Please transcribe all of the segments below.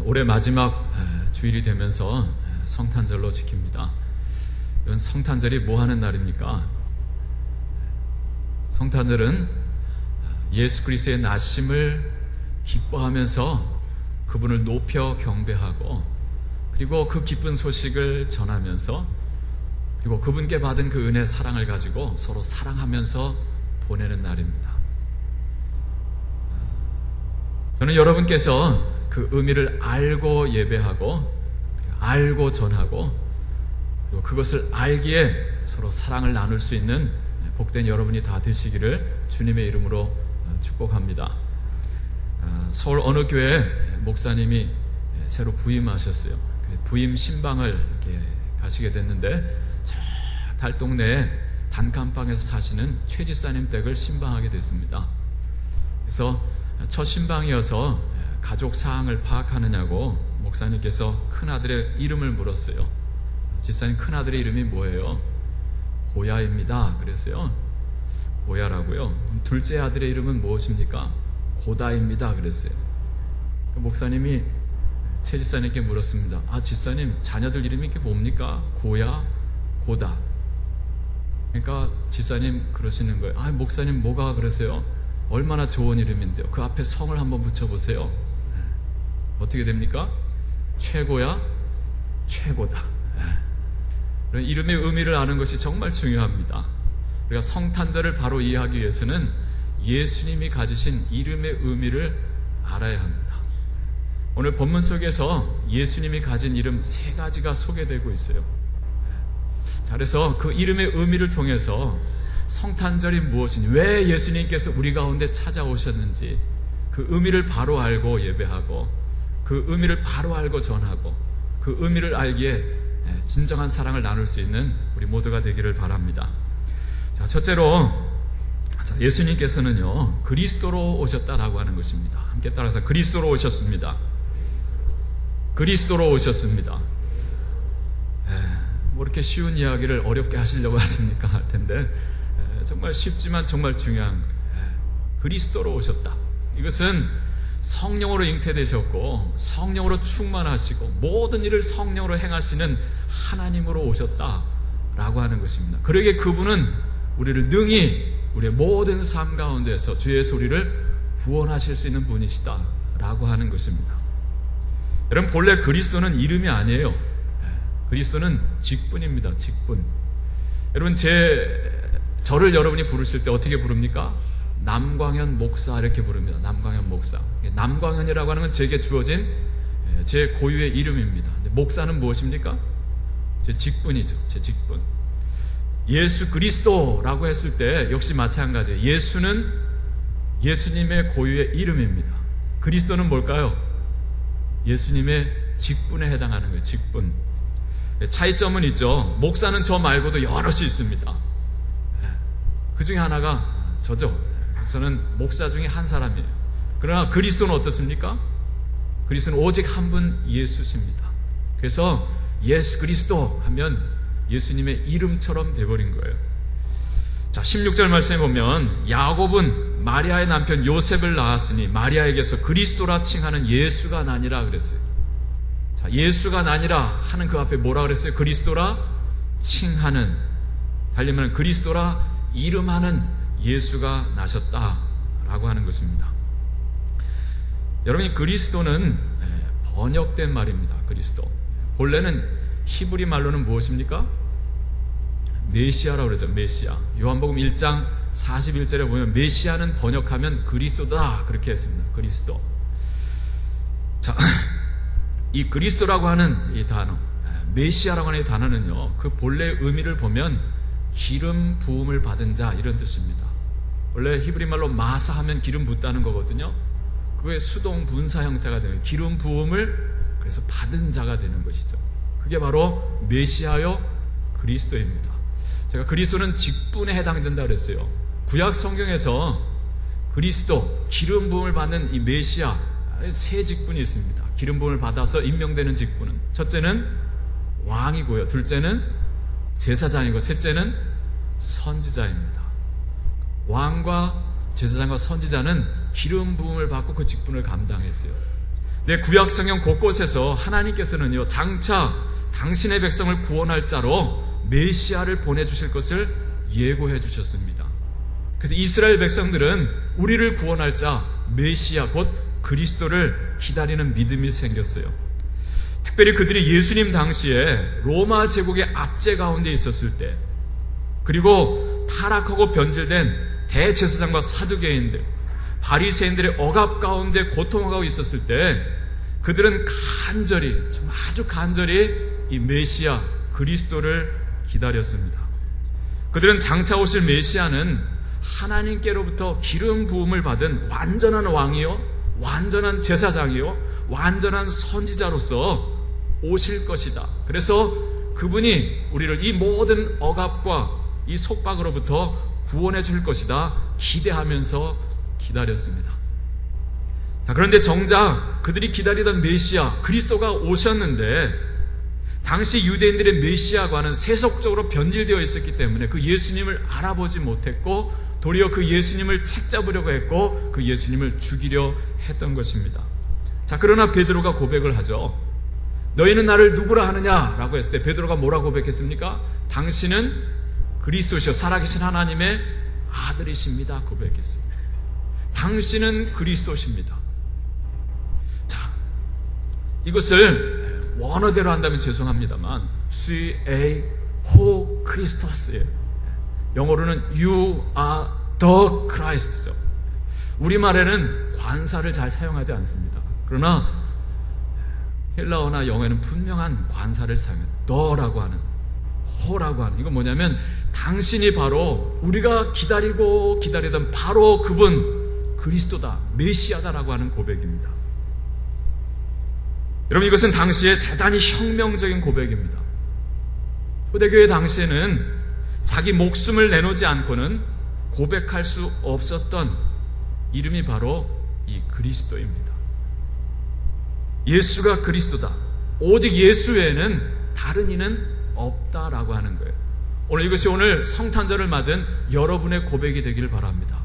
올해 마지막 주일이 되면서 성탄절로 지킵니다. 이런 성탄절이 뭐 하는 날입니까? 성탄절은 예수 그리스도의 나심을 기뻐하면서 그분을 높여 경배하고, 그리고 그 기쁜 소식을 전하면서, 그리고 그분께 받은 그 은혜 사랑을 가지고 서로 사랑하면서 보내는 날입니다. 저는 여러분께서 그 의미를 알고 예배하고, 알고 전하고, 그리고 그것을 알기에 서로 사랑을 나눌 수 있는 복된 여러분이 다 되시기를 주님의 이름으로 축복합니다. 서울 어느 교회 목사님이 새로 부임하셨어요. 부임 신방을 이렇게 가시게 됐는데, 저 달동네에 단칸방에서 사시는 최 지사님 댁을 신방하게 됐습니다. 그래서 첫 신방이어서 가족 사항을 파악하느냐고 목사님께서 큰아들의 이름을 물었어요. 지사님, 큰아들의 이름이 뭐예요? 고야입니다. 그랬어요. 고야라고요? 둘째 아들의 이름은 무엇입니까? 고다입니다. 그랬어요. 목사님이 최 지사님께 물었습니다. 지사님, 자녀들 이름이 이게 뭡니까? 고야, 고다. 그러니까 지사님 그러시는 거예요. 목사님 뭐가 그러세요? 얼마나 좋은 이름인데요. 그 앞에 성을 한번 붙여보세요. 어떻게 됩니까? 최고야, 최고다. 이름의 의미를 아는 것이 정말 중요합니다. 우리가 성탄절을 바로 이해하기 위해서는 예수님이 가지신 이름의 의미를 알아야 합니다. 오늘 본문 속에서 예수님이 가진 이름 3가지가 소개되고 있어요. 자, 그래서 그 이름의 의미를 통해서 성탄절이 무엇인지, 왜 예수님께서 우리 가운데 찾아오셨는지 그 의미를 바로 알고 예배하고, 그 의미를 바로 알고 전하고, 그 의미를 알기에 진정한 사랑을 나눌 수 있는 우리 모두가 되기를 바랍니다. 자, 첫째로 예수님께서는요 그리스도로 오셨다라고 하는 것입니다. 함께 따라서 그리스도로 오셨습니다. 그리스도로 오셨습니다. 뭐 이렇게 쉬운 이야기를 어렵게 하시려고 하십니까? 할 텐데 정말 쉽지만 정말 중요한 그리스도로 오셨다. 이것은 성령으로 잉태되셨고 성령으로 충만하시고 모든 일을 성령으로 행하시는 하나님으로 오셨다라고 하는 것입니다. 그러기에 그분은 우리를 능히 우리의 모든 삶 가운데서 주의 소리를 구원하실 수 있는 분이시다라고 하는 것입니다. 여러분, 본래 그리스도는 이름이 아니에요. 그리스도는 직분입니다. 직분. 여러분, 저를 여러분이 부르실 때 어떻게 부릅니까? 남광현 목사 이렇게 부릅니다. 남광현 목사. 남광현이라고 하는 건 제게 주어진 제 고유의 이름입니다. 목사는 무엇입니까? 제 직분이죠. 제 직분. 예수 그리스도라고 했을 때 역시 마찬가지예요. 예수는 예수님의 고유의 이름입니다. 그리스도는 뭘까요? 예수님의 직분에 해당하는 거예요. 직분. 차이점은 있죠. 목사는 저 말고도 여럿이 있습니다. 그 중에 하나가 저죠. 저는 목사 중에 한 사람이에요. 그러나 그리스도는 어떻습니까? 그리스도는 오직 한 분 예수십니다. 그래서 예수 그리스도 하면 예수님의 이름처럼 돼버린 거예요. 자, 16절 말씀에 보면 야곱은 마리아의 남편 요셉을 낳았으니 마리아에게서 그리스도라 칭하는 예수가 나니라 그랬어요. 자, 예수가 나니라 하는 그 앞에 뭐라 그랬어요? 그리스도라 칭하는, 달리면 그리스도라 이름하는 예수가 나셨다라고 하는 것입니다. 여러분이 그리스도는 번역된 말입니다. 그리스도. 본래는 히브리 말로는 무엇입니까? 메시아라고 그러죠. 메시아. 요한복음 1장 41절에 보면 메시아는 번역하면 그리스도다 그렇게 했습니다. 그리스도. 자, 이 그리스도라고 하는 이 단어, 메시아라고 하는 이 단어는요, 그 본래의 의미를 보면 기름 부음을 받은 자 이런 뜻입니다. 원래 히브리 말로 마사 하면 기름 붓다는 거거든요. 그게 수동 분사 형태가 되는 기름 부음을 그래서 받은 자가 되는 것이죠. 그게 바로 메시아요 그리스도입니다. 제가 그리스도는 직분에 해당된다 그랬어요. 구약 성경에서 그리스도, 기름 부음을 받는 이 메시아, 3 직분이 있습니다. 기름 부음을 받아서 임명되는 직분은 첫째는 왕이고요, 둘째는 제사장이고, 셋째는 선지자입니다. 왕과 제사장과 선지자는 기름 부음을 받고 그 직분을 감당했어요. 내 구약 성경 곳곳에서 하나님께서는요, 장차 당신의 백성을 구원할 자로 메시아를 보내주실 것을 예고해 주셨습니다. 그래서 이스라엘 백성들은 우리를 구원할 자 메시아 곧 그리스도를 기다리는 믿음이 생겼어요. 특별히 그들이 예수님 당시에 로마 제국의 압제 가운데 있었을 때, 그리고 타락하고 변질된 대제사장과 사두개인들, 바리새인들의 억압 가운데 고통하고 있었을 때 그들은 간절히, 정말 아주 간절히 이 메시아 그리스도를 기다렸습니다. 그들은 장차 오실 메시아는 하나님께로부터 기름 부음을 받은 완전한 왕이요, 완전한 제사장이요, 완전한 선지자로서 오실 것이다. 그래서 그분이 우리를 이 모든 억압과 이 속박으로부터 구원해 줄 것이다 기대하면서 기다렸습니다. 자, 그런데 정작 그들이 기다리던 메시아 그리스도가 오셨는데, 당시 유대인들의 메시아과는 세속적으로 변질되어 있었기 때문에 그 예수님을 알아보지 못했고, 도리어 그 예수님을 책잡으려고 했고, 그 예수님을 죽이려 했던 것입니다. 자, 그러나 베드로가 고백을 하죠. 너희는 나를 누구라 하느냐라고 했을 때 베드로가 뭐라고 고백했습니까? 당신은 그리스도시요 살아계신 하나님의 아들이십니다 고백했습니다. 당신은 그리스도십니다. 자, 이것을 원어대로 한다면 죄송합니다만 suis ho Christos예요. 영어로는 you are the Christ죠. 우리말에는 관사를 잘 사용하지 않습니다. 그러나 헬라어나 영어에는 분명한 관사를 사용해요. 더라고 하는, 호라고 하는. 이건 뭐냐면 당신이 바로 우리가 기다리고 기다리던 바로 그분 그리스도다, 메시아다라고 하는 고백입니다. 여러분, 이것은 당시에 대단히 혁명적인 고백입니다. 초대교회 당시에는 자기 목숨을 내놓지 않고는 고백할 수 없었던 이름이 바로 이 그리스도입니다. 예수가 그리스도다. 오직 예수 외에는 다른 이는 없다라고 하는 거예요. 오늘 이것이 오늘 성탄절을 맞은 여러분의 고백이 되기를 바랍니다.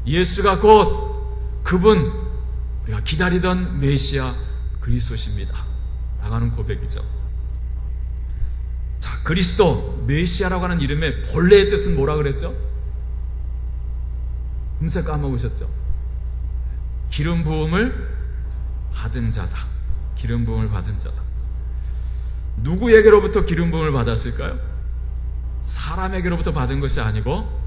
예수가 곧 그분, 우리가 기다리던 메시아 그리스도십니다 라고 하는 고백이죠. 자, 그리스도, 메시아라고 하는 이름의 본래의 뜻은 뭐라 그랬죠? 금세 까먹으셨죠? 기름 부음을 받은 자다. 기름 부음을 받은 자다. 누구에게로부터 기름 부음을 받았을까요? 사람에게로부터 받은 것이 아니고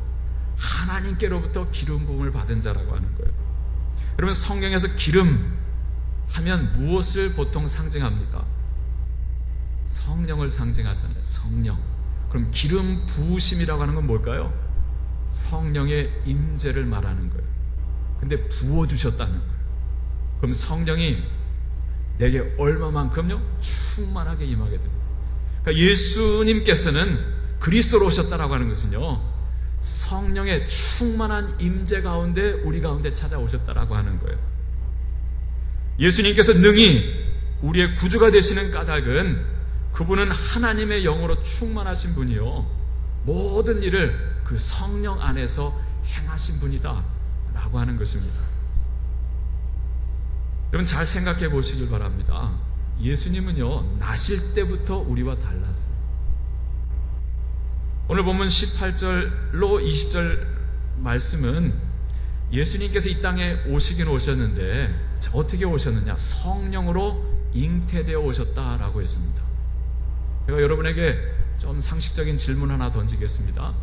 하나님께로부터 기름 부음을 받은 자라고 하는 거예요. 여러분, 성경에서 기름 하면 무엇을 보통 상징합니까? 성령을 상징하잖아요. 성령. 그럼 기름 부으심이라고 하는 건 뭘까요? 성령의 임재를 말하는 거예요. 근데 부어주셨다는 거예요. 그럼 성령이 내게 얼마만큼요? 충만하게 임하게 됩니다. 그러니까 예수님께서는 그리스도로 오셨다라고 하는 것은요, 성령의 충만한 임재 가운데 우리 가운데 찾아오셨다라고 하는 거예요. 예수님께서 능히 우리의 구주가 되시는 까닭은 그분은 하나님의 영으로 충만하신 분이요, 모든 일을 그 성령 안에서 행하신 분이다 라고 하는 것입니다. 여러분, 잘 생각해 보시길 바랍니다. 예수님은요, 나실 때부터 우리와 달랐어요. 오늘 보면 18절로 20절 말씀은 예수님께서 이 땅에 오시긴 오셨는데 어떻게 오셨느냐? 성령으로 잉태되어 오셨다라고 했습니다. 제가 여러분에게 좀 상식적인 질문 하나 던지겠습니다.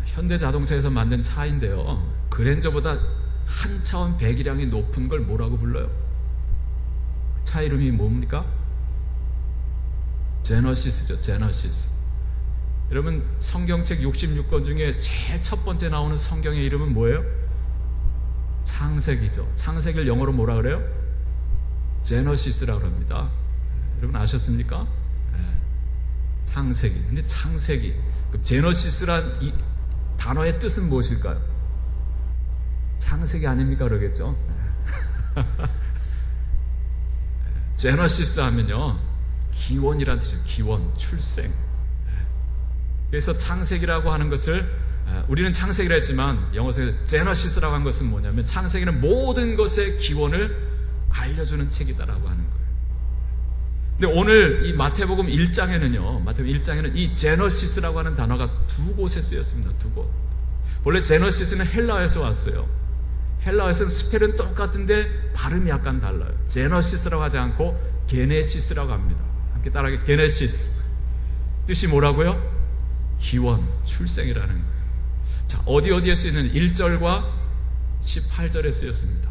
현대자동차에서 만든 차인데요, 그랜저보다 한 차원 배기량이 높은 걸 뭐라고 불러요? 차 이름이 뭡니까? 제너시스죠. 제너시스. 여러분, 성경책 66권 중에 제일 첫 번째 나오는 성경의 이름은 뭐예요? 창세기죠. 창세기를 영어로 뭐라 그래요? 제너시스라고 합니다. 여러분 아셨습니까? 네. 창세기. 근데 창세기, 그 제너시스란 이 단어의 뜻은 무엇일까요? 창세기 아닙니까? 그러겠죠. 제너시스 하면요, 기원이라는 뜻이에요. 기원, 출생. 그래서 창세기라고 하는 것을 우리는 창세기라 했지만 영어에서 제너시스라고 한 것은 뭐냐면 창세기는 모든 것의 기원을 알려주는 책이다라고 하는 거예요. 근데 오늘 이 마태복음 1장에는 이 제너시스라고 하는 단어가 두 곳에 쓰였습니다. 두 곳. 원래 제너시스는 헬라어에서 왔어요. 헬라어에서는 스펠은 똑같은데 발음이 약간 달라요. 제너시스라고 하지 않고 게네시스라고 합니다. 함께 따라하게 게네시스. 뜻이 뭐라고요? 기원, 출생이라는 거예요. 자, 어디에 쓰이는 1절과 18절에 쓰였습니다.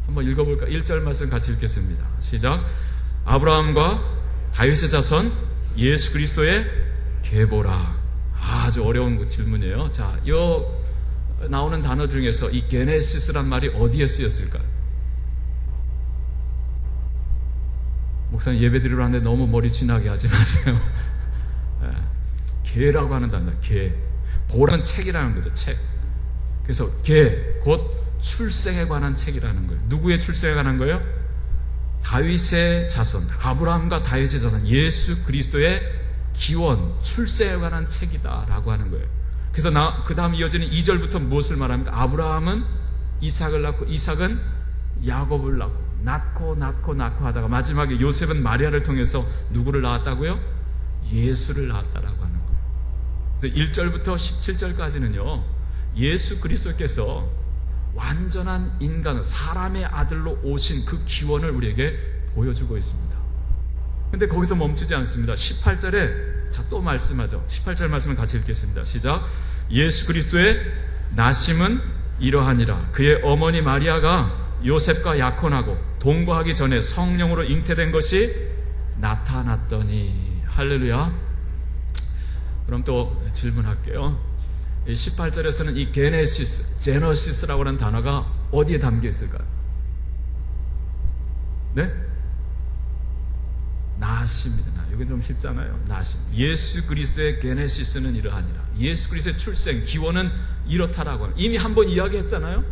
한번 읽어볼까? 1절 말씀 같이 읽겠습니다. 시작. 아브라함과 다윗의 자손 예수 그리스도의 계보라. 아주 어려운 질문이에요. 자, 이 나오는 단어 중에서 이 게네시스란 말이 어디에 쓰였을까요? 목사님 예배 드리러 왔는데 너무 머리 쥐나게 하지 마세요. 계라고 하는 단어, 계. 보라는 책이라는 거죠, 책. 그래서 계, 곧 출생에 관한 책이라는 거예요. 누구의 출생에 관한 거예요? 다윗의 자손, 아브라함과 다윗의 자손, 예수 그리스도의 기원, 출생에 관한 책이다라고 하는 거예요. 그래서 그 다음 이어지는 2절부터 무엇을 말합니까? 아브라함은 이삭을 낳고 이삭은 야곱을 낳고 낳고 하다가 마지막에 요셉은 마리아를 통해서 누구를 낳았다고요? 예수를 낳았다라고 하는 거예요. 그래서 1절부터 17절까지는요, 예수 그리스도께서 완전한 인간, 사람의 아들로 오신 그 기원을 우리에게 보여주고 있습니다. 근데 거기서 멈추지 않습니다. 18절에 또 말씀하죠. 18절 말씀을 같이 읽겠습니다. 시작. 예수 그리스도의 나심은 이러하니라. 그의 어머니 마리아가 요셉과 약혼하고 동거하기 전에 성령으로 잉태된 것이 나타났더니. 할렐루야. 그럼 또 질문할게요. 18절에서는 이 게네시스, 제너시스라고 하는 단어가 어디에 담겨 있을까요? 네? 나심이잖아. 여기 좀 쉽잖아요. 나심. 예수 그리스도의 게네시스는 이러하니라. 예수 그리스도의 출생, 기원은 이렇다라고 하는. 이미 한번 이야기했잖아요.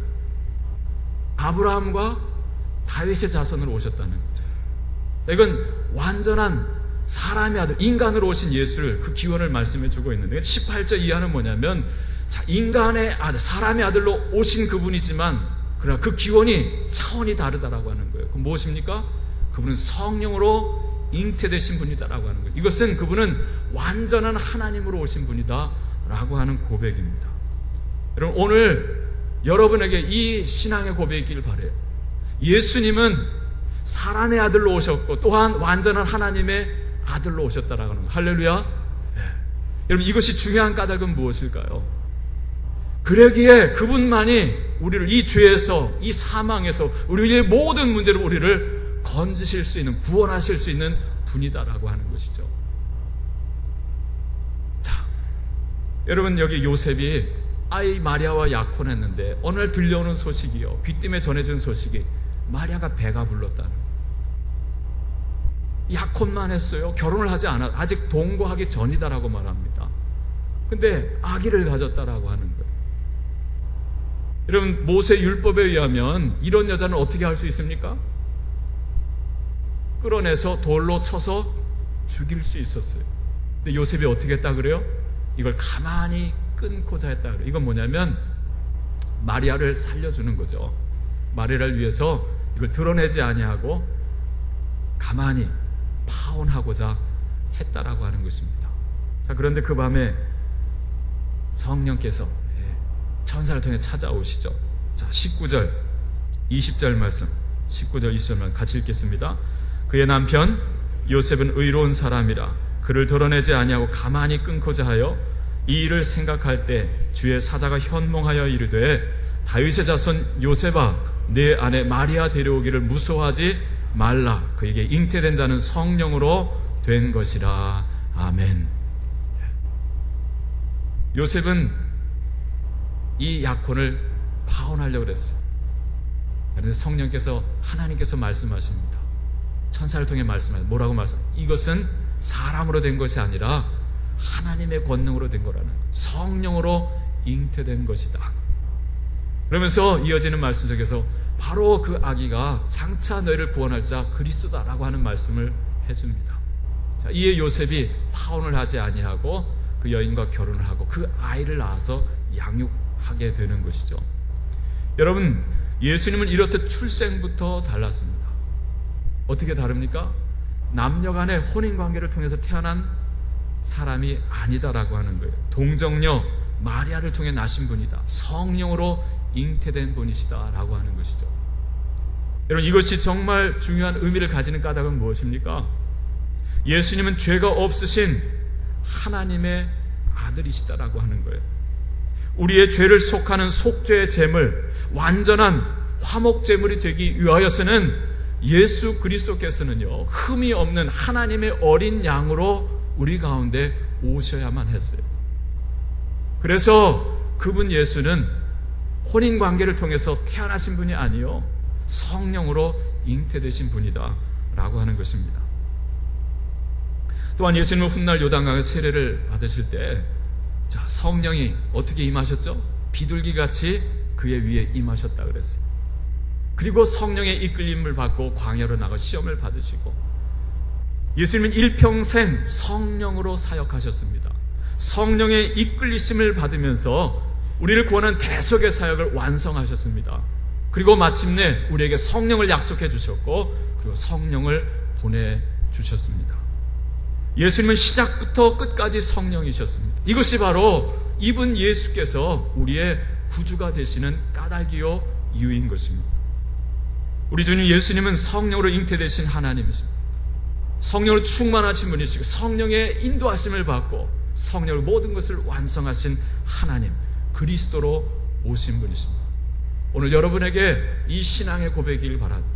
아브라함과 다윗의 자손으로 오셨다는 거죠. 자, 이건 완전한 사람의 아들, 인간으로 오신 예수를, 그 기원을 말씀해 주고 있는데 18절 이하는 뭐냐면, 자, 인간의 아들, 사람의 아들로 오신 그분이지만 그러나 그 기원이 차원이 다르다라고 하는 거예요. 그럼 무엇입니까? 그분은 성령으로 잉태되신 분이다라고 하는 거예요. 이것은 그분은 완전한 하나님으로 오신 분이다라고 하는 고백입니다. 여러분, 오늘 여러분에게 이 신앙의 고백이 있기를 바라요. 예수님은 사람의 아들로 오셨고 또한 완전한 하나님의 아들로 오셨다라고 하는 거예요. 할렐루야. 네. 여러분, 이것이 중요한 까닭은 무엇일까요? 그러기에 그분만이 우리를 이 죄에서, 이 사망에서, 우리의 모든 문제로 우리를 건지실 수 있는, 구원하실 수 있는 분이다라고 하는 것이죠. 자, 여러분, 여기 요셉이 아이 마리아와 약혼했는데 어느 날 들려오는 소식이요, 귀 때문에 전해준 소식이 마리아가 배가 불렀다는 거예요. 약혼만 했어요. 결혼을 하지 않아, 아직 동거하기 전이다라고 말합니다. 근데 아기를 가졌다라고 하는 거예요. 여러분, 모세 율법에 의하면 이런 여자는 어떻게 할 수 있습니까? 끌어내서 돌로 쳐서 죽일 수 있었어요. 근데 요셉이 어떻게 했다 그래요? 이걸 가만히 끊고자 했다 그래요. 이건 뭐냐면 마리아를 살려주는 거죠. 마리아를 위해서 이걸 드러내지 아니하고 가만히 파혼하고자 했다라고 하는 것입니다. 자, 그런데 그 밤에 성령께서 천사를 통해 찾아오시죠. 자, 19절, 20절 말씀, 19절, 20절 말씀 같이 읽겠습니다. 그의 남편 요셉은 의로운 사람이라 그를 드러내지 아니하고 가만히 끊고자 하여 이 일을 생각할 때 주의 사자가 현몽하여 이르되 다윗의 자손 요셉아, 내 아내 마리아 데려오기를 무서워하지 말라. 그에게 잉태된 자는 성령으로 된 것이라. 아멘. 요셉은 이 약혼을 파혼하려고 그랬어요. 그런데 성령께서, 하나님께서 말씀하십니다. 천사를 통해 말씀하십니다. 뭐라고 말씀하십니까? 이것은 사람으로 된 것이 아니라 하나님의 권능으로 된 거라는 거예요. 성령으로 잉태된 것이다. 그러면서 이어지는 말씀 속에서 바로 그 아기가 장차 너희를 구원할 자 그리스도다라고 하는 말씀을 해줍니다. 자, 이에 요셉이 파혼을 하지 아니하고 그 여인과 결혼을 하고 그 아이를 낳아서 양육하게 되는 것이죠. 여러분, 예수님은 이렇듯 출생부터 달랐습니다. 어떻게 다릅니까? 남녀 간의 혼인관계를 통해서 태어난 사람이 아니다라고 하는 거예요. 동정녀 마리아를 통해 나신 분이다. 성령으로 잉태된 분이시다라고 하는 것이죠. 여러분, 이것이 정말 중요한 의미를 가지는 까닭은 무엇입니까? 예수님은 죄가 없으신 하나님의 아들이시다라고 하는 거예요. 우리의 죄를 속하는 속죄의 제물, 완전한 화목 제물이 되기 위하여서는 예수 그리스도께서는요, 흠이 없는 하나님의 어린 양으로 우리 가운데 오셔야만 했어요. 그래서 그분 예수는 혼인관계를 통해서 태어나신 분이 아니요, 성령으로 잉태되신 분이다 라고 하는 것입니다. 또한 예수님은 훗날 요단강의 세례를 받으실 때, 자, 성령이 어떻게 임하셨죠? 비둘기같이 그의 위에 임하셨다 그랬어요. 그리고 성령의 이끌림을 받고 광야로 나가 시험을 받으시고, 예수님은 일평생 성령으로 사역하셨습니다. 성령의 이끌리심을 받으면서 우리를 구하는 대속의 사역을 완성하셨습니다. 그리고 마침내 우리에게 성령을 약속해 주셨고, 그리고 성령을 보내주셨습니다. 예수님은 시작부터 끝까지 성령이셨습니다. 이것이 바로 이분 예수께서 우리의 구주가 되시는 까닭이요 이유인 것입니다. 우리 주님 예수님은 성령으로 잉태되신 하나님이십니다. 성령으로 충만하신 분이시고 성령의 인도하심을 받고 성령으로 모든 것을 완성하신 하나님, 그리스도로 오신 분이십니다. 오늘 여러분에게 이 신앙의 고백이길 바랍니다.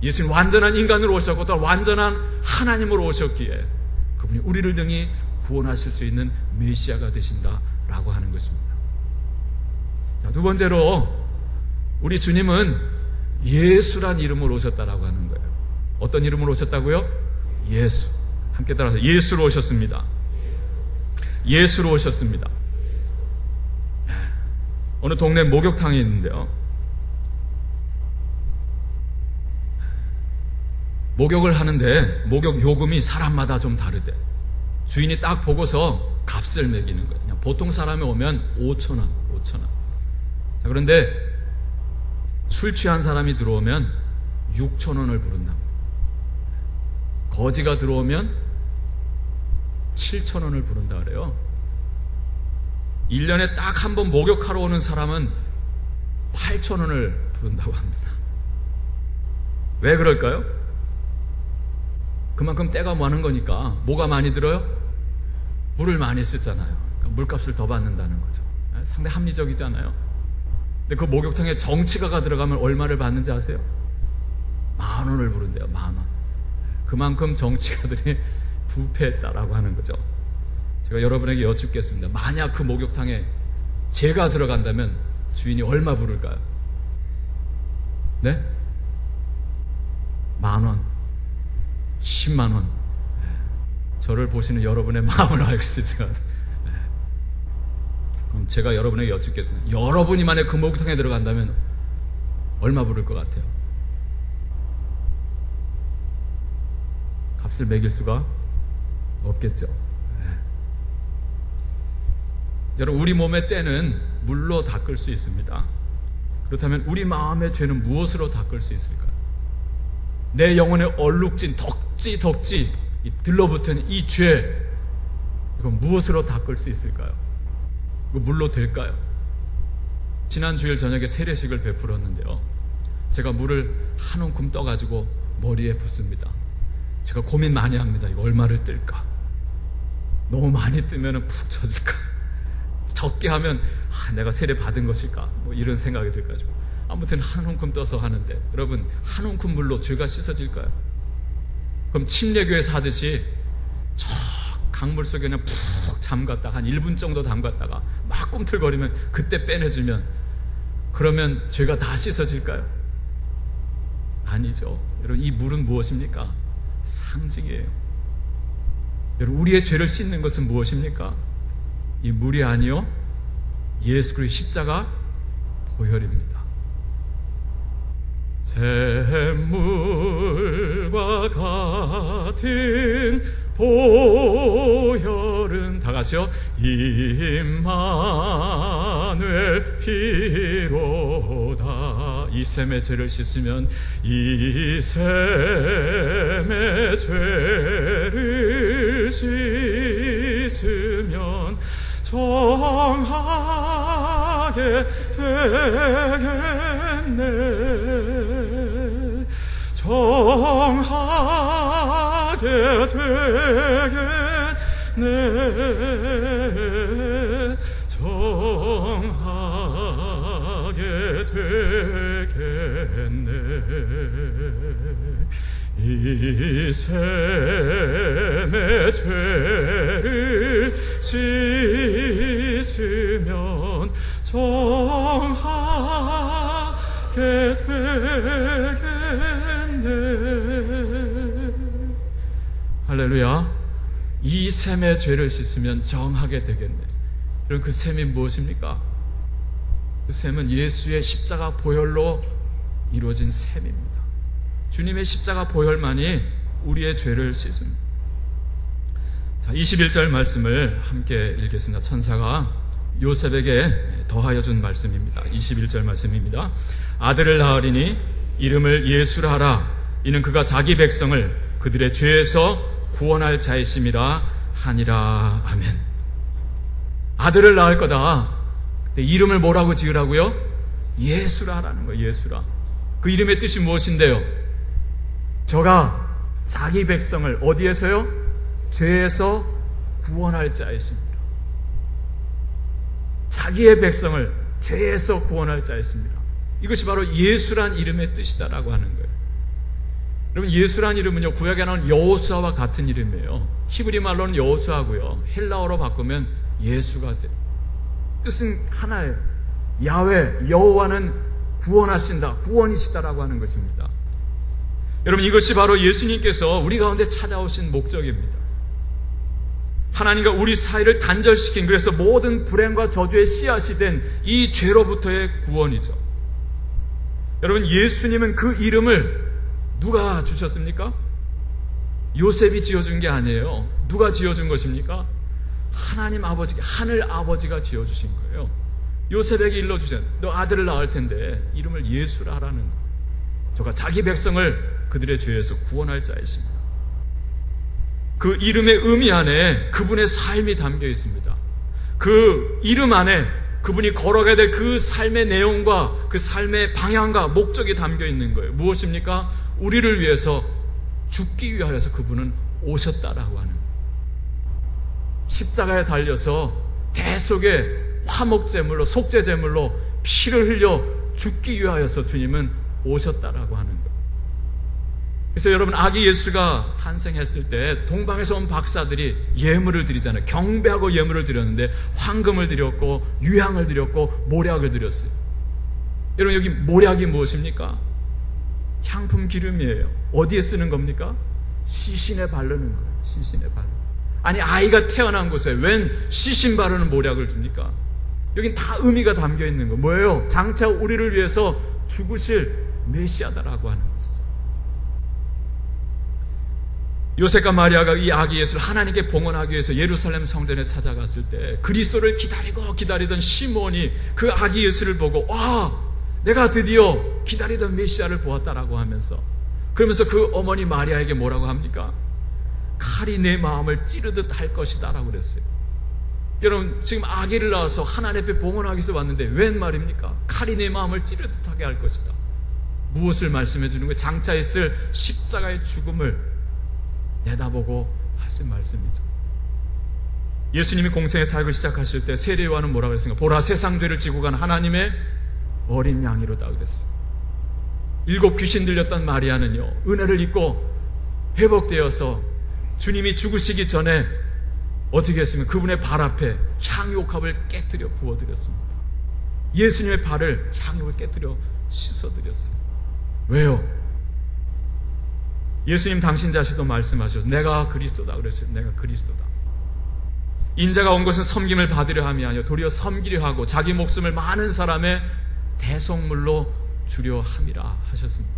예수님 완전한 인간으로 오셨고 또 완전한 하나님으로 오셨기에 그분이 우리를 등이 구원하실 수 있는 메시아가 되신다라고 하는 것입니다. 자, 두 번째로 우리 주님은 예수란 이름으로 오셨다라고 하는 거예요. 어떤 이름으로 오셨다고요? 예수. 함께 따라서 예수로 오셨습니다. 예수로 오셨습니다. 어느 동네 목욕탕이 있는데요, 목욕을 하는데 목욕 요금이 사람마다 좀 다르대. 주인이 딱 보고서 값을 매기는 거예요. 그냥 보통 사람이 오면 5,000원. 자, 그런데 술 취한 사람이 들어오면 6,000원을 부른다. 거지가 들어오면 7,000원을 부른다 그래요. 1년에 딱 한 번 목욕하러 오는 사람은 8,000원을 부른다고 합니다. 왜 그럴까요? 그만큼 때가 많은 거니까. 뭐가 많이 들어요? 물을 많이 쓰잖아요. 그러니까 물값을 더 받는다는 거죠. 상당히 합리적이잖아요. 근데 그 목욕탕에 정치가가 들어가면 얼마를 받는지 아세요? 10,000원을 부른대요. 10,000원. 그만큼 정치가들이 부패했다라고 하는 거죠. 제가 여러분에게 여쭙겠습니다. 만약 그 목욕탕에 제가 들어간다면 주인이 얼마 부를까요? 네? 10,000원, 100,000원. 저를 보시는 여러분의 마음을 알 수 있을 것 같아요. 그럼 제가 여러분에게 여쭙겠습니다. 여러분이 만약 그 목욕탕에 들어간다면 얼마 부를 것 같아요? 값을 매길 수가 없겠죠. 여러분, 우리 몸의 때는 물로 닦을 수 있습니다. 그렇다면 우리 마음의 죄는 무엇으로 닦을 수 있을까요? 내 영혼에 얼룩진 덕지 들러붙은 이 죄, 이건 무엇으로 닦을 수 있을까요? 이거 물로 될까요? 지난 주일 저녁에 세례식을 베풀었는데요, 제가 물을 한 움큼 떠가지고 머리에 붓습니다. 제가 고민 많이 합니다. 이거 얼마를 뜰까? 너무 많이 뜨면 푹 젖을까? 적게 하면 내가 세례 받은 것일까? 뭐 이런 생각이 들까지고. 아무튼 한 움큼 떠서 하는데, 여러분, 한 움큼 물로 죄가 씻어질까요? 그럼 침례교에서 하듯이 저 강물 속에 그냥 푹 잠갔다가 한 1분 정도 담갔다가 막 꿈틀거리면 그때 빼내주면, 그러면 죄가 다 씻어질까요? 아니죠. 여러분, 이 물은 무엇입니까? 상징이에요. 여러분, 우리의 죄를 씻는 것은 무엇입니까? 이 물이 아니요, 예수 그리스도의 십자가 보혈입니다. 샘물과 같은 보혈은, 다 같이요, 임마누엘 피로다. 이 셈의 죄를 씻으면, 이 셈의 죄를 씻으면 정하게 되겠네. 정하게 되겠네. 정하게 되겠네. 이 셈의 죄를 씻으면 정하게 되겠네. 할렐루야. 이 셈의 죄를 씻으면 정하게 되겠네. 그럼 그 셈이 무엇입니까? 그 셈은 예수의 십자가 보혈로 이루어진 셈입니다. 주님의 십자가 보혈만이 우리의 죄를 씻습니다. 자, 21절 말씀을 함께 읽겠습니다. 천사가 요셉에게 더하여 준 말씀입니다. 21절 말씀입니다. 아들을 낳으리니 이름을 예수라 하라. 이는 그가 자기 백성을 그들의 죄에서 구원할 자이심이라 하니라. 아멘. 아들을 낳을 거다. 근데 이름을 뭐라고 지으라고요? 예수라 하라는 거예요. 예수라. 그 이름의 뜻이 무엇인데요? 저가 자기 백성을 어디에서요? 죄에서 구원할 자이십니다. 자기의 백성을 죄에서 구원할 자이십니다. 이것이 바로 예수란 이름의 뜻이다라고 하는 거예요. 여러분, 예수란 이름은요, 구약에 나오는 여호수아와 같은 이름이에요. 히브리 말로는 여호수아고요, 헬라어로 바꾸면 예수가 돼요. 뜻은 하나예요. 야훼, 여호와는 구원하신다, 구원이시다라고 하는 것입니다. 여러분, 이것이 바로 예수님께서 우리 가운데 찾아오신 목적입니다. 하나님과 우리 사이를 단절시킨, 그래서 모든 불행과 저주의 씨앗이 된 이 죄로부터의 구원이죠. 여러분, 예수님은 그 이름을 누가 주셨습니까? 요셉이 지어준 게 아니에요. 누가 지어준 것입니까? 하나님 아버지가, 하늘 아버지가 지어주신 거예요. 요셉에게 일러주신, 너 아들을 낳을 텐데 이름을 예수라 하라는 거예요. 저가 자기 백성을 그들의 죄에서 구원할 자이십니다. 그 이름의 의미 안에 그분의 삶이 담겨 있습니다. 그 이름 안에 그분이 걸어가야 될 그 삶의 내용과 그 삶의 방향과 목적이 담겨 있는 거예요. 무엇입니까? 우리를 위해서 죽기 위하여서 그분은 오셨다라고 하는 거예요. 십자가에 달려서 대속의 화목제물로, 속죄제물로 피를 흘려 죽기 위하여서 주님은 오셨다라고 하는 거예요. 그래서 여러분, 아기 예수가 탄생했을 때 동방에서 온 박사들이 예물을 드리잖아요. 경배하고 예물을 드렸는데 황금을 드렸고 유향을 드렸고 모략을 드렸어요. 여러분, 여기 모략이 무엇입니까? 향품 기름이에요. 어디에 쓰는 겁니까? 시신에 바르는 거예요. 시신에 바르는. 아니, 아이가 태어난 곳에 웬 시신 바르는 모략을 줍니까? 여긴 다 의미가 담겨 있는 거. 뭐예요? 장차 우리를 위해서 죽으실 메시아다라고 하는 것이죠. 요셉과 마리아가 이 아기 예수를 하나님께 봉헌하기 위해서 예루살렘 성전에 찾아갔을 때 그리스도를 기다리던 시몬이 그 아기 예수를 보고, 와, 내가 드디어 기다리던 메시아를 보았다라고 하면서, 그러면서 그 어머니 마리아에게 뭐라고 합니까? 칼이 내 마음을 찌르듯 할 것이다 라고 그랬어요. 여러분, 지금 아기를 낳아서 하나님 앞에 봉헌하기 위해서 왔는데 웬 말입니까? 칼이 내 마음을 찌르듯 하게 할 것이다. 무엇을 말씀해 주는 거예요? 장차 있을 십자가의 죽음을 내다보고 하신 말씀이죠. 예수님이 공생의 사역을 시작하실 때 세례 요한은 뭐라고 그랬습니까? 보라, 세상 죄를 지고 간 하나님의 어린 양이로다 그랬어요. 7 귀신 들렸던 마리아는요, 은혜를 입고 회복되어서 주님이 죽으시기 전에 어떻게 했으면 그분의 발 앞에 향유옥합을 깨뜨려 부어드렸습니다. 예수님의 발을 향유를 깨뜨려 씻어드렸어요. 왜요? 예수님 당신 자신도 말씀하셨죠. 내가 그리스도다 그랬어요. 내가 그리스도다. 인자가 온 것은 섬김을 받으려 함이 아니요 도리어 섬기려 하고 자기 목숨을 많은 사람의 대속물로 주려 함이라 하셨습니다.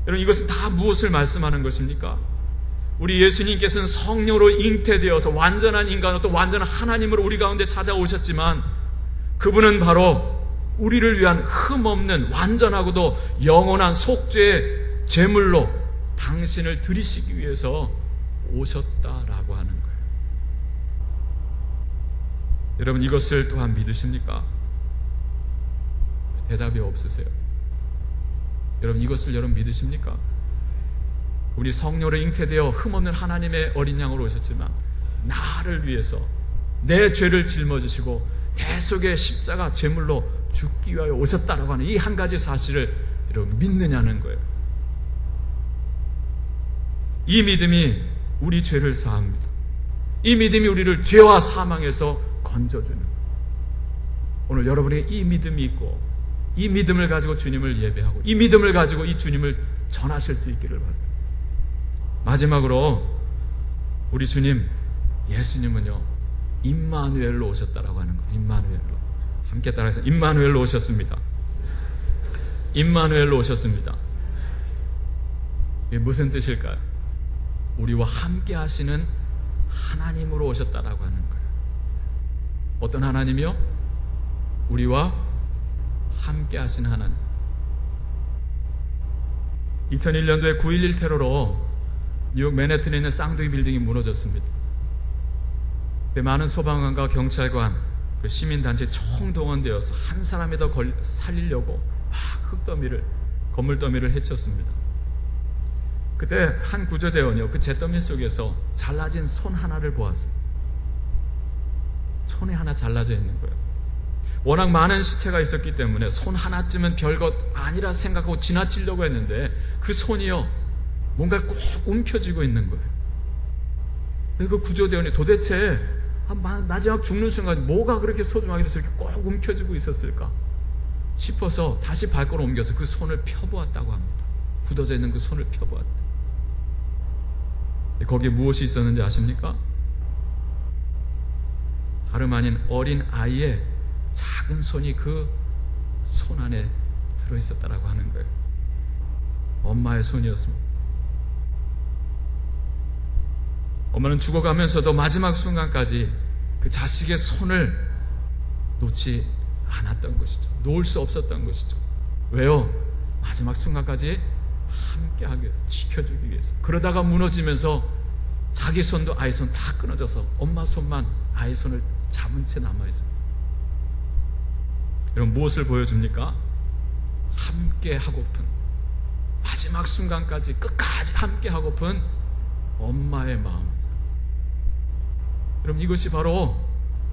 여러분, 이것은 다 무엇을 말씀하는 것입니까? 우리 예수님께서는 성령으로 잉태되어서 완전한 인간으로 또 완전한 하나님으로 우리 가운데 찾아오셨지만 그분은 바로 우리를 위한 흠없는 완전하고도 영원한 속죄의 제물로 당신을 드리시기 위해서 오셨다라고 하는 거예요. 여러분, 이것을 또한 믿으십니까? 대답이 없으세요. 여러분, 이것을 여러분 믿으십니까? 우리 성령으로 잉태되어 흠없는 하나님의 어린 양으로 오셨지만 나를 위해서 내 죄를 짊어지시고 대속의 십자가 제물로 죽기 위하여 오셨다라고 하는 이 한 가지 사실을 여러분 믿느냐는 거예요. 이 믿음이 우리 죄를 사합니다. 이 믿음이 우리를 죄와 사망에서 건져주는 거예요. 오늘 여러분에게 이 믿음이 있고 이 믿음을 가지고 주님을 예배하고 이 믿음을 가지고 이 주님을 전하실 수 있기를 바랍니다. 마지막으로 우리 주님 예수님은요 임마누엘로 오셨다라고 하는 거예요. 임마누엘로. 함께 따라해서 임마누엘로 오셨습니다. 임마누엘로 오셨습니다. 이게 무슨 뜻일까요? 우리와 함께 하시는 하나님으로 오셨다라고 하는 거예요. 어떤 하나님이요? 우리와 함께 하신 하나님. 2001년도에 9.11 테러로 뉴욕 맨해튼에 있는 쌍둥이 빌딩이 무너졌습니다. 많은 소방관과 경찰관, 시민단체 총동원되어서 한 사람이 더 살리려고 막 건물 더미를 헤쳤습니다. 그때 한 구조대원이요, 그 잿더미 속에서 잘라진 손 하나를 보았어요. 손이 하나 잘라져 있는 거예요. 워낙 많은 시체가 있었기 때문에 손 하나쯤은 별것 아니라 생각하고 지나치려고 했는데 그 손이요 뭔가 꼭 움켜쥐고 있는 거예요. 그 구조대원이 도대체 마지막 죽는 순간 뭐가 그렇게 소중하게 돼서 이렇게 꼭 움켜쥐고 있었을까 싶어서 다시 발걸음 옮겨서 그 손을 펴보았다고 합니다. 굳어져 있는 그 손을 펴보았다. 거기에 무엇이 있었는지 아십니까? 다름 아닌 어린 아이의 작은 손이 그 손 안에 들어있었다라고 하는 거예요. 엄마의 손이었습니다. 엄마는 죽어가면서도 마지막 순간까지 그 자식의 손을 놓지 않았던 것이죠. 놓을 수 없었던 것이죠. 왜요? 마지막 순간까지 함께하기 위해서, 지켜주기 위해서. 그러다가 무너지면서 자기 손도 아이 손 다 끊어져서 엄마 손만 아이 손을 잡은 채 남아있습니다. 여러분, 무엇을 보여줍니까? 함께 하고픈, 마지막 순간까지 끝까지 함께 하고픈 엄마의 마음. 여러분, 이것이 바로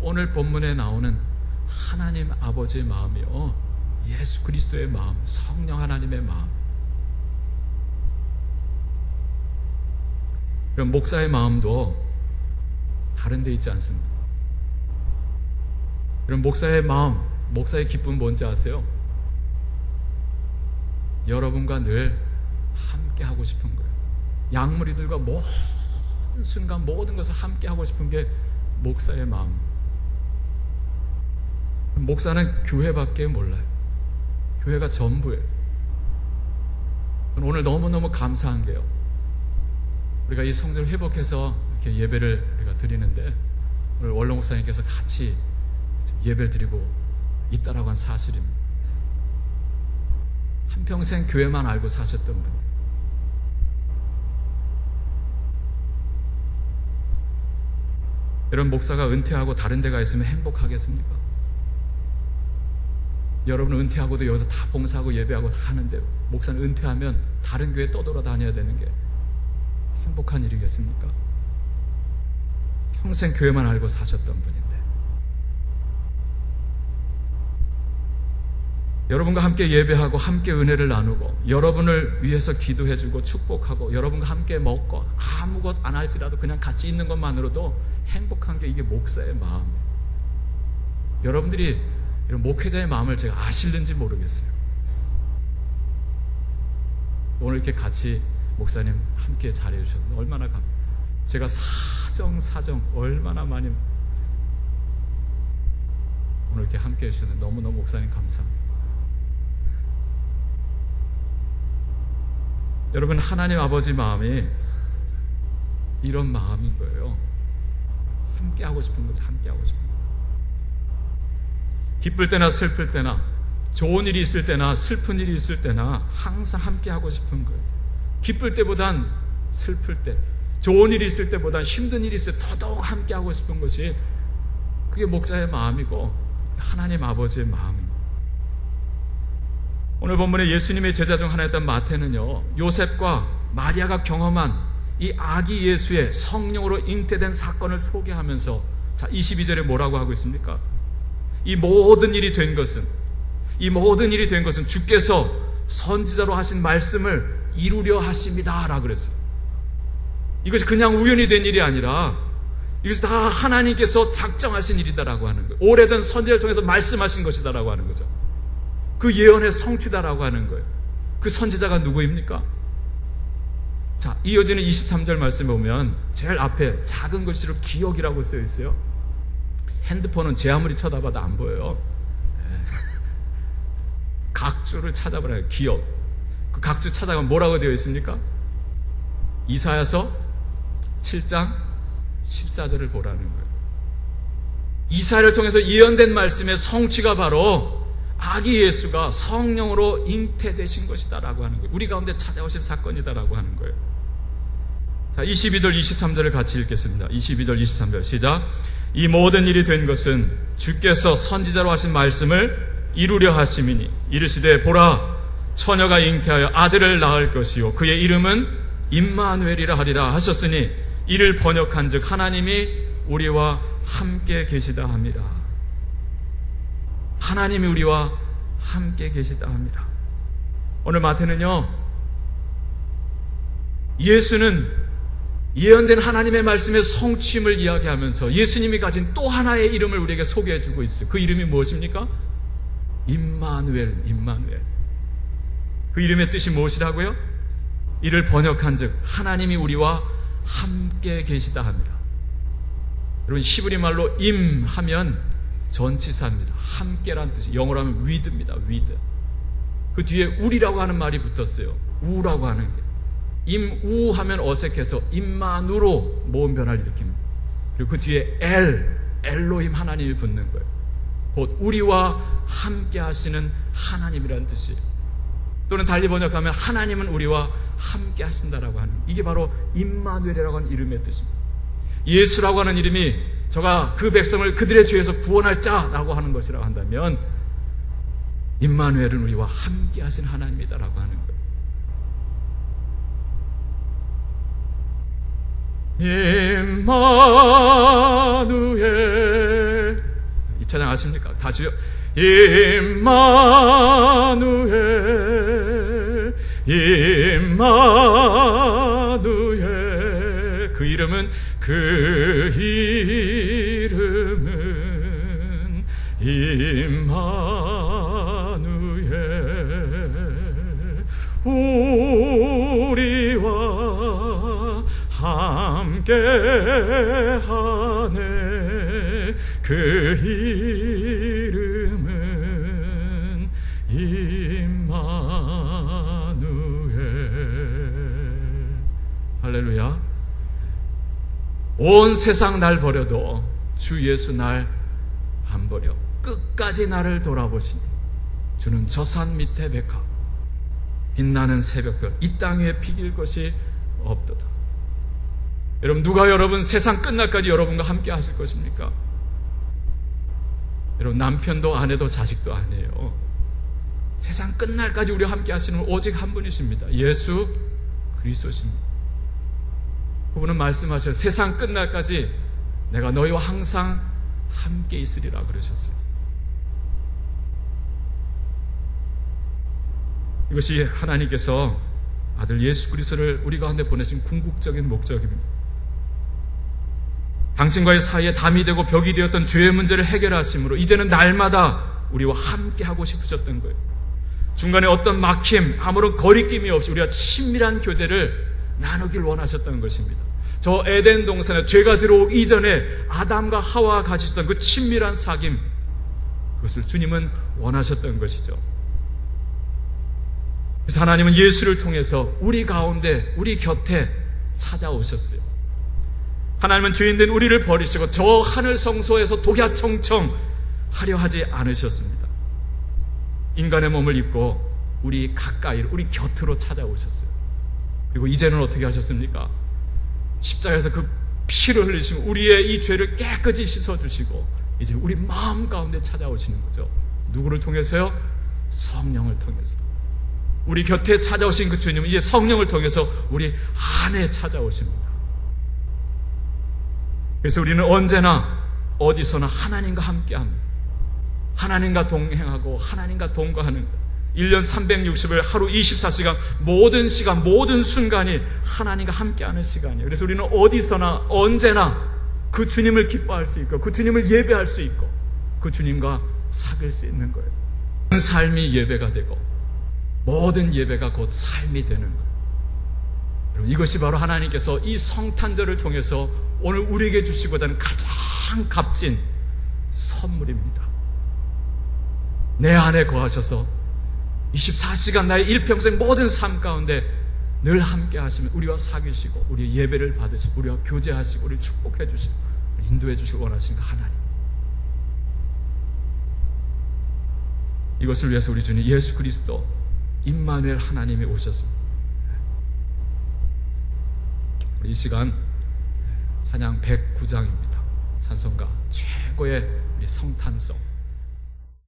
오늘 본문에 나오는 하나님 아버지의 마음이요, 예수 그리스도의 마음, 성령 하나님의 마음. 여러분, 목사의 마음도 다른 데 있지 않습니다. 여러분, 목사의 마음, 목사의 기쁨은 뭔지 아세요? 여러분과 늘 함께 하고 싶은 거예요. 양무리들과 모든 순간 모든 것을 함께 하고 싶은 게 목사의 마음. 목사는 교회밖에 몰라요. 교회가 전부예요. 오늘 너무너무 감사한 게요, 우리가 이 성전을 회복해서 이렇게 예배를 우리가 드리는데 오늘 원로 목사님께서 같이 예배를 드리고 있다라고 한 사실입니다. 한평생 교회만 알고 사셨던 분. 여러분, 목사가 은퇴하고 다른 데 가 있으면 행복하겠습니까? 여러분은 은퇴하고도 여기서 다 봉사하고 예배하고 다 하는데 목사는 은퇴하면 다른 교회 떠돌아다녀야 되는 게 행복한 일이겠습니까? 평생 교회만 알고 사셨던 분인데, 여러분과 함께 예배하고 함께 은혜를 나누고 여러분을 위해서 기도해주고 축복하고 여러분과 함께 먹고 아무것 안 할지라도 그냥 같이 있는 것만으로도 행복한 게 이게 목사의 마음이에요. 여러분들이 이런 목회자의 마음을 제가 아실는지 모르겠어요. 오늘 이렇게 같이 목사님 함께 잘해 주셨는데 얼마나 제가 사정 얼마나 많이 오늘 이렇게 함께 해주셨는데 너무너무 목사님 감사합니다. 여러분, 하나님 아버지 마음이 이런 마음인 거예요. 함께 하고 싶은 거죠. 함께 하고 싶은 거. 기쁠 때나 슬플 때나, 좋은 일이 있을 때나 슬픈 일이 있을 때나 항상 함께 하고 싶은 거예요. 기쁠 때보단 슬플 때, 좋은 일이 있을 때보단 힘든 일이 있을 때 더더욱 함께 하고 싶은 것이, 그게 목자의 마음이고 하나님 아버지의 마음입니다. 오늘 본문에 예수님의 제자 중 하나였던 마태는요, 요셉과 마리아가 경험한 이 아기 예수의 성령으로 잉태된 사건을 소개하면서, 자, 22절에 뭐라고 하고 있습니까? 이 모든 일이 된 것은 주께서 선지자로 하신 말씀을 이루려 하십니다 라고 그랬어요. 이것이 그냥 우연히 된 일이 아니라 이것이 다 하나님께서 작정하신 일이다라고 하는 거예요. 오래전 선지자를 통해서 말씀하신 것이다라고 하는 거죠. 그 예언의 성취다라고 하는 거예요. 그 선지자가 누구입니까? 자, 이어지는 23절 말씀에 보면 제일 앞에 작은 글씨로 기억이라고 쓰여 있어요. 핸드폰은 제 아무리 쳐다봐도 안 보여요. 각주를 찾아보라요. 기억. 그 각주 찾아가면 뭐라고 되어 있습니까? 이사야서 7장 14절을 보라는 거예요. 이사야를 통해서 예언된 말씀의 성취가 바로 아기 예수가 성령으로 잉태되신 것이다라고 하는 거예요. 우리 가운데 찾아오신 사건이다라고 하는 거예요. 자, 22절 23절을 같이 읽겠습니다. 22절 23절 시작. 이 모든 일이 된 것은 주께서 선지자로 하신 말씀을 이루려 하심이니 이르시되 보라 처녀가 잉태하여 아들을 낳을 것이요 그의 이름은 임마누엘이라 하리라 하셨으니 이를 번역한즉 하나님이 우리와 함께 계시다 함이라. 하나님이 우리와 함께 계시다 합니다. 오늘 마태는요, 예수는 예언된 하나님의 말씀의 성취임을 이야기하면서 예수님이 가진 또 하나의 이름을 우리에게 소개해주고 있어요. 그 이름이 무엇입니까? 임마누엘. 그 이름의 뜻이 무엇이라고요? 이를 번역한즉 하나님이 우리와 함께 계시다 합니다. 여러분, 히브리 말로 임 하면 전치사입니다. 함께란 뜻이, 영어로 하면 with입니다. with. 그 뒤에 우리라고 하는 말이 붙었어요. 우라고 하는 게. 임우 하면 어색해서 임마누로 모음 변화를 일으킵니다. 그리고 그 뒤에 엘로힘 하나님이 붙는 거예요. 곧 우리와 함께 하시는 하나님이라는 뜻이에요. 또는 달리 번역하면 하나님은 우리와 함께 하신다라고 하는, 이게 바로 임마누엘이라고 하는 이름의 뜻입니다. 예수라고 하는 이름이 저가 그 백성을 그들의 죄에서 구원할 자라고 하는 것이라고 한다면 임마누엘은 우리와 함께 하신 하나님이다라고 하는 거예요. 임마누엘, 이 찬양 아십니까? 다시요. 임마누엘, 임마누엘. 그 이름은 임마누엘. 우리와 함께하네. 그 이름은 임마누엘. 할렐루야. 온 세상 날 버려도 주 예수 날 안 버려 끝까지 나를 돌아보시니 주는 저 산 밑에 백합 빛나는 새벽별 이 땅 위에 비길 것이 없도다. 여러분, 누가 여러분 세상 끝날까지 여러분과 함께 하실 것입니까? 여러분, 남편도 아내도 자식도 아니에요. 세상 끝날까지 우리와 함께 하시는 분 오직 한 분이십니다. 예수 그리스도십니다. 그분은 말씀하셔요. 세상 끝날까지 내가 너희와 항상 함께 있으리라 그러셨어요. 이것이 하나님께서 아들 예수 그리스도를 우리 가운데 보내신 궁극적인 목적입니다. 당신과의 사이에 담이 되고 벽이 되었던 죄의 문제를 해결하심으로 이제는 날마다 우리와 함께 하고 싶으셨던 거예요. 중간에 어떤 막힘, 아무런 거리낌이 없이 우리가 친밀한 교제를 나누길 원하셨던 것입니다. 저 에덴 동산에 죄가 들어오기 이전에 아담과 하와가 가지셨던 그 친밀한 사귐, 그것을 주님은 원하셨던 것이죠. 그래서 하나님은 예수를 통해서 우리 가운데, 우리 곁에 찾아오셨어요. 하나님은 죄인된 우리를 버리시고 저 하늘 성소에서 독야청청 하려 하지 않으셨습니다. 인간의 몸을 입고 우리 가까이, 우리 곁으로 찾아오셨어요. 그리고 이제는 어떻게 하셨습니까? 십자가에서 그 피를 흘리시고 우리의 이 죄를 깨끗이 씻어주시고 이제 우리 마음 가운데 찾아오시는 거죠. 누구를 통해서요? 성령을 통해서. 우리 곁에 찾아오신 그 주님은 이제 성령을 통해서 우리 안에 찾아오십니다. 그래서 우리는 언제나 어디서나 하나님과 함께합니다. 하나님과 동행하고 하나님과 동거하는 것. 1년 360일 하루 24시간 모든 시간 모든 순간이 하나님과 함께하는 시간이에요. 그래서 우리는 어디서나 언제나 그 주님을 기뻐할 수 있고 그 주님을 예배할 수 있고 그 주님과 사귈 수 있는 거예요. 모든 삶이 예배가 되고 모든 예배가 곧 삶이 되는 거예요. 여러분, 이것이 바로 하나님께서 이 성탄절을 통해서 오늘 우리에게 주시고자 하는 가장 값진 선물입니다. 내 안에 거하셔서 24시간 나의 일평생 모든 삶 가운데 늘 함께 하시면 우리와 사귀시고 우리의 예배를 받으시고 우리와 교제하시고 우리를 축복해 주시고 인도해 주시고 원하시는 그 하나님. 이것을 위해서 우리 주님 예수 그리스도 임마누엘 하나님이 오셨습니다. 우리 이 시간 찬양 109장입니다. 찬송가 최고의 우리 성탄송